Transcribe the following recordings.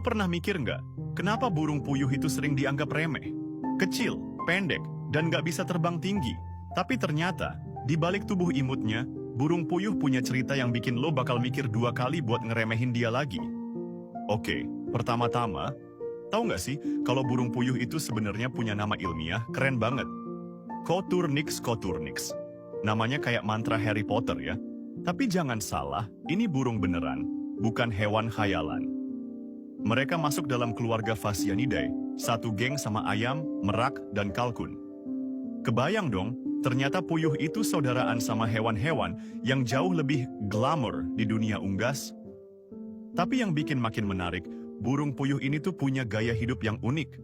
pernah mikir nggak, kenapa burung puyuh itu sering dianggap remeh? Kecil, pendek, dan nggak bisa terbang tinggi. Tapi ternyata, di balik tubuh imutnya, burung puyuh punya cerita yang bikin lo bakal mikir 2 kali buat ngeremehin dia lagi. Oke, pertama-tama, tahu nggak sih kalau burung puyuh itu sebenarnya punya nama ilmiah keren banget? Coturnix coturnix. Namanya kayak mantra Harry Potter ya. Tapi jangan salah, ini burung beneran, bukan hewan khayalan. Mereka masuk dalam keluarga Phasianidae, satu geng sama ayam, merak, dan kalkun. Kebayang dong, ternyata puyuh itu saudaraan sama hewan-hewan yang jauh lebih glamour di dunia unggas. Tapi yang bikin makin menarik, burung puyuh ini tuh punya gaya hidup yang unik.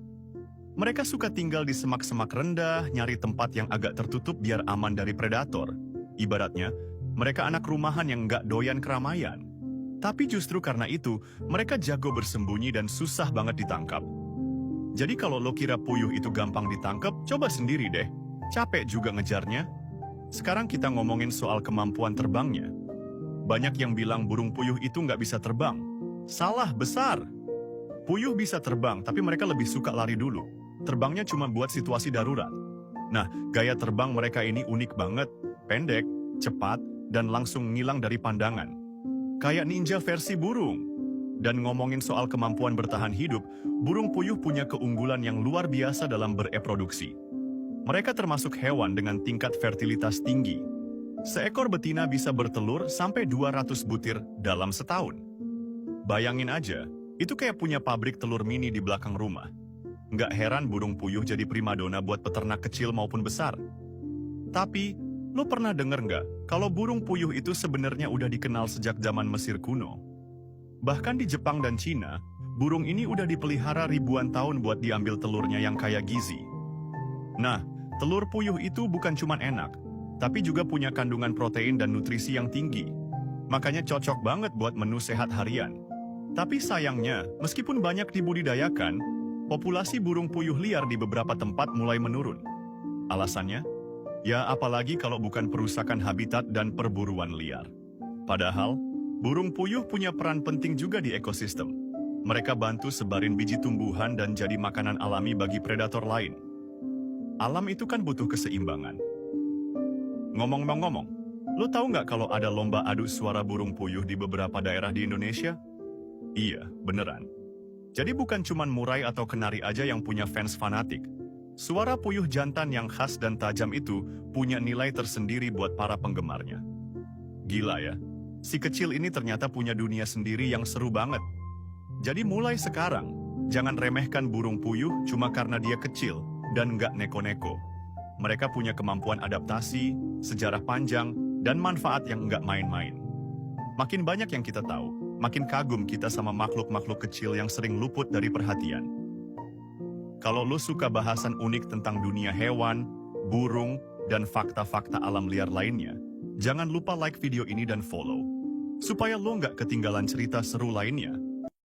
Mereka suka tinggal di semak-semak rendah, nyari tempat yang agak tertutup biar aman dari predator. Ibaratnya, mereka anak rumahan yang nggak doyan keramaian. Tapi justru karena itu, mereka jago bersembunyi dan susah banget ditangkap. Jadi kalau lo kira puyuh itu gampang ditangkap, coba sendiri deh. Capek juga ngejarnya. Sekarang kita ngomongin soal kemampuan terbangnya. Banyak yang bilang burung puyuh itu nggak bisa terbang. Salah besar. Puyuh bisa terbang, tapi mereka lebih suka lari dulu. Terbangnya cuma buat situasi darurat. Nah, gaya terbang mereka ini unik banget. Pendek, cepat, dan langsung ngilang dari pandangan. Kayak ninja versi burung. Dan ngomongin soal kemampuan bertahan hidup, burung puyuh punya keunggulan yang luar biasa dalam bereproduksi. Mereka termasuk hewan dengan tingkat fertilitas tinggi. Seekor betina bisa bertelur sampai 200 butir dalam setahun. Bayangin aja, itu kayak punya pabrik telur mini di belakang rumah. Nggak heran burung puyuh jadi primadona buat peternak kecil maupun besar. Tapi, lo pernah denger nggak kalau burung puyuh itu sebenarnya udah dikenal sejak zaman Mesir kuno? Bahkan di Jepang dan Cina, burung ini udah dipelihara ribuan tahun buat diambil telurnya yang kaya gizi. Nah, telur puyuh itu bukan cuma enak, tapi juga punya kandungan protein dan nutrisi yang tinggi. Makanya cocok banget buat menu sehat harian. Tapi sayangnya, meskipun banyak dibudidayakan, populasi burung puyuh liar di beberapa tempat mulai menurun. Alasannya? Ya, apalagi kalau bukan perusakan habitat dan perburuan liar. Padahal, burung puyuh punya peran penting juga di ekosistem. Mereka bantu sebarin biji tumbuhan dan jadi makanan alami bagi predator lain. Alam itu kan butuh keseimbangan. Ngomong-ngomong, lo tahu nggak kalau ada lomba adu suara burung puyuh di beberapa daerah di Indonesia? Iya, beneran. Jadi bukan cuma murai atau kenari aja yang punya fans fanatik. Suara puyuh jantan yang khas dan tajam itu punya nilai tersendiri buat para penggemarnya. Gila ya, si kecil ini ternyata punya dunia sendiri yang seru banget. Jadi mulai sekarang, jangan remehkan burung puyuh cuma karena dia kecil dan nggak neko-neko. Mereka punya kemampuan adaptasi, sejarah panjang, dan manfaat yang nggak main-main. Makin banyak yang kita tahu, makin kagum kita sama makhluk-makhluk kecil yang sering luput dari perhatian. Kalau lo suka bahasan unik tentang dunia hewan, burung, dan fakta-fakta alam liar lainnya, jangan lupa like video ini dan follow, supaya lo nggak ketinggalan cerita seru lainnya.